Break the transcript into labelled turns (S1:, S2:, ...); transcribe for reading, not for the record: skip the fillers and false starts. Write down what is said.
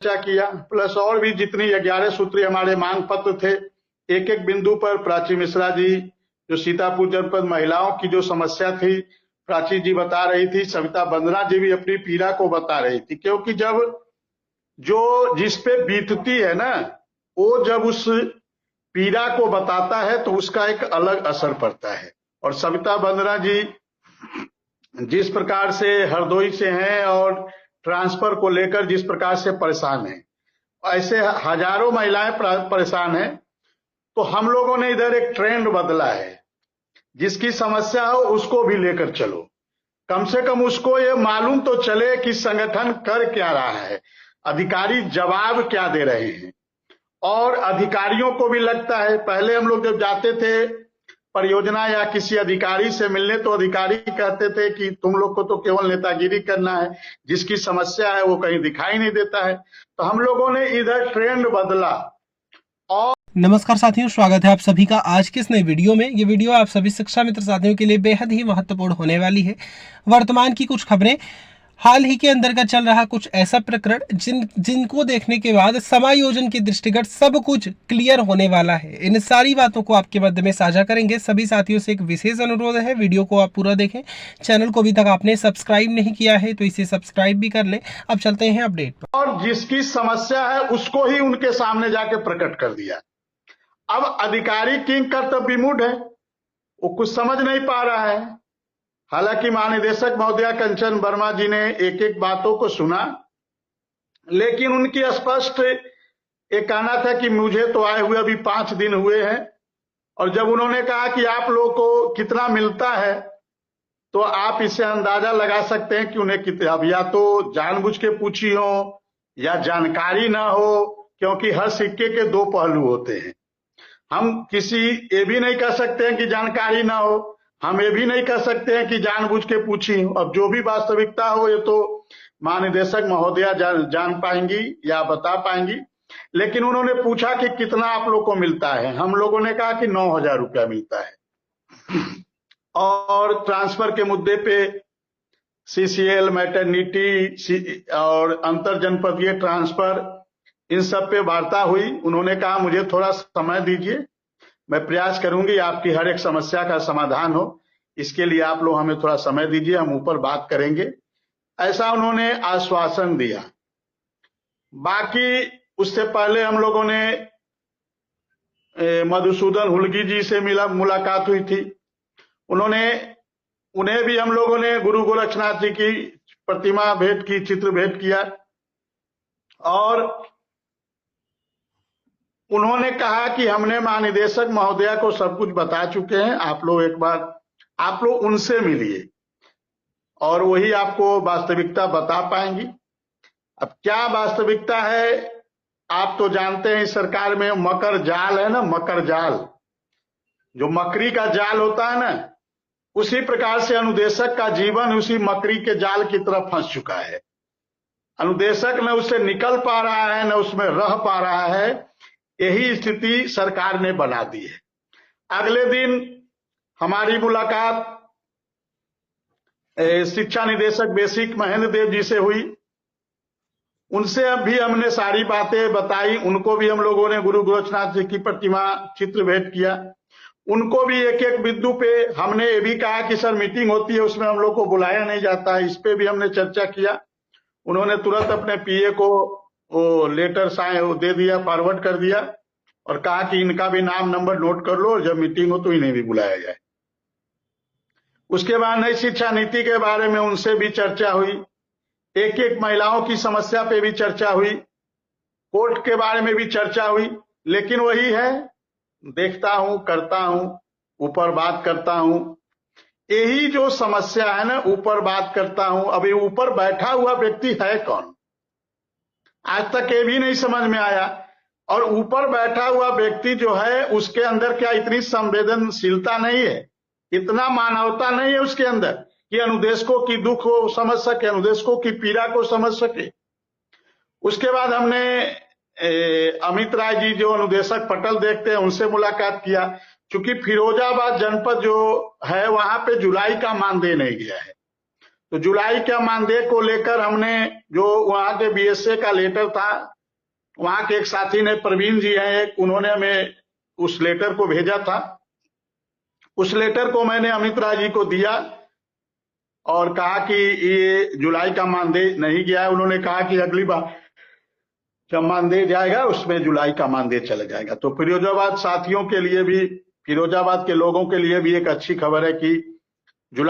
S1: चर्चा किया, प्लस और भी जितनी 11 सूत्री हमारे मांग पत्र थे, एक एक बिंदु पर प्राची मिश्रा जी जो सीतापुर जनपद महिलाओं की जो समस्या थी, प्राची जी बता रही थी, सविता बंदना जी भी अपनी पीड़ा को बता रही थी। क्योंकि जब जो जिस पे बीतती है ना, वो जब उस पीड़ा को बताता है तो उसका एक अलग असर पड़ता है। और सविता बंदना जी जिस प्रकार से हरदोई से हैं और ट्रांसफर को लेकर जिस प्रकार से परेशान हैं, ऐसे हजारों महिलाएं परेशान हैं। तो हम लोगों ने इधर एक ट्रेंड बदला है, जिसकी समस्या हो उसको भी लेकर चलो, कम से कम उसको ये मालूम तो चले कि संगठन कर क्या रहा है, अधिकारी जवाब क्या दे रहे हैं। और अधिकारियों को भी लगता है, पहले हम लोग जब जाते थे परियोजना या किसी अधिकारी से मिलने तो अधिकारी कहते थे कि तुम लोग को तो केवल नेतागिरी करना है, जिसकी समस्या है वो कहीं दिखाई नहीं देता है। तो हम लोगों ने इधर ट्रेंड बदला। और
S2: नमस्कार साथियों, स्वागत है आप सभी का आज के इस नए वीडियो में। ये वीडियो आप सभी शिक्षा मित्र साथियों के लिए बेहद ही महत्वपूर्ण होने वाली है। वर्तमान की कुछ खबरें, हाल ही के अंतर्गत चल रहा कुछ ऐसा प्रकरण जिनको देखने के बाद समायोजन के दृष्टिगत सब कुछ क्लियर होने वाला है। इन सारी बातों को आपके मध्य में साझा करेंगे। सभी साथियों से एक विशेष अनुरोध है, वीडियो को आप पूरा देखें। चैनल को अभी तक आपने सब्सक्राइब नहीं किया है तो इसे सब्सक्राइब भी कर लें। अब चलते हैं अपडेट पर।
S1: और जिसकी समस्या है उसको ही उनके सामने जाके प्रकट कर दिया। अब अधिकारी किंग कर्तव्य विमूढ़ है, वो कुछ समझ नहीं पा रहा है। हालांकि महानिदेशक महोदया कंचन वर्मा जी ने एक एक बातों को सुना, लेकिन उनकी स्पष्ट एक कहना था कि मुझे तो आए हुए अभी 5 दिन हुए हैं। और जब उन्होंने कहा कि आप लोगों को कितना मिलता है, तो आप इससे अंदाजा लगा सकते हैं कि उन्हें कितना, अब या तो जानबूझ के पूछी हो या जानकारी ना हो, क्योंकि हर सिक्के के 2 पहलू होते हैं। हम किसी ये भी नहीं कह सकते हैं कि जानकारी ना हो, हम ये भी नहीं कह सकते हैं कि जानबूझ के पूछी हो। अब जो भी वास्तविकता हो ये तो महानिदेशक महोदया जान पाएंगी या बता पाएंगी। लेकिन उन्होंने पूछा कि कितना आप लोग को मिलता है, हम लोगों ने कहा कि 9,000 रुपया मिलता है। और ट्रांसफर के मुद्दे पे सीसीएल, मैटरनिटी और अंतर जनपदीय ट्रांसफर, इन सब पे वार्ता हुई। उन्होंने कहा मुझे थोड़ा समय दीजिए, मैं प्रयास करूंगी आपकी हर एक समस्या का समाधान हो, इसके लिए आप लोग हमें थोड़ा समय दीजिए, हम ऊपर बात करेंगे, ऐसा उन्होंने आश्वासन दिया। बाकी उससे पहले हम लोगों ने मधुसूदन हुलगी जी से मुलाकात हुई थी। उन्हें भी हम लोगों ने गुरु गोरक्षनाथ जी की प्रतिमा भेंट की, चित्र भेंट किया। और उन्होंने कहा कि हमने महानिदेशक महोदया को सब कुछ बता चुके हैं, आप लोग एक बार आप लोग उनसे मिलिए और वही आपको वास्तविकता बता पाएंगी। अब क्या वास्तविकता है आप तो जानते हैं, इस सरकार में मकर जाल है ना, मकर जाल, जो मकड़ी का जाल होता है ना, उसी प्रकार से अनुदेशक का जीवन उसी मकड़ी के जाल की तरफ फंस चुका है। अनुदेशक न उससे निकल पा रहा है, न उसमें रह पा रहा है। यही स्थिति सरकार ने बना दी है। अगले दिन हमारी मुलाकात शिक्षा निदेशक बेसिक महेंद्र देव जी से हुई। उनसे अब भी हमने सारी बातें बताई। उनको भी हम लोगों ने गुरु गोरक्षनाथ जी की प्रतिमा चित्र भेंट किया। उनको भी एक एक बिंदु पे हमने ये भी कहा कि सर मीटिंग होती है उसमें हम लोग को बुलाया नहीं जाता है, इस पे भी हमने चर्चा किया। उन्होंने तुरंत अपने पीए को वो लेटर साइन दे दिया, फॉरवर्ड कर दिया और कहा कि इनका भी नाम नंबर नोट कर लो, जब मीटिंग हो तो इन्हें भी बुलाया जाए। उसके बाद नई शिक्षा नीति के बारे में उनसे भी चर्चा हुई। एक एक महिलाओं की समस्या पे भी चर्चा हुई, कोर्ट के बारे में भी चर्चा हुई। लेकिन वही है, देखता हूं, करता हूं, ऊपर बात करता हूं, यही जो समस्या है ना, ऊपर बात करता हूं। अभी ऊपर बैठा हुआ व्यक्ति है कौन, आज तक ये भी नहीं समझ में आया। और ऊपर बैठा हुआ व्यक्ति जो है उसके अंदर क्या इतनी संवेदनशीलता नहीं है, इतना मानवता नहीं है उसके अंदर कि अनुदेशकों की दुख को समझ सके, अनुदेशकों की पीड़ा को समझ सके। उसके बाद हमने अमित राय जी जो अनुदेशक पटल देखते हैं उनसे मुलाकात किया। चूंकि फिरोजाबाद जनपद जो है वहां पे जुलाई का मानदेय नहीं गया है, तो जुलाई का मानदेय को लेकर हमने जो वहां के बीएसए का लेटर था, वहां के एक साथी ने, प्रवीण जी हैं एक, उन्होंने हमें उस लेटर को भेजा था। उस लेटर को मैंने अमित राय जी को दिया और कहा कि ये जुलाई का मानदेय नहीं गया है। उन्होंने कहा कि अगली बार जब मानदेय जाएगा उसमें जुलाई का मानदेय चला जाएगा। तो फिरोजाबाद साथियों के लिए भी, फिरोजाबाद के लोगों के लिए भी एक अच्छी खबर है कि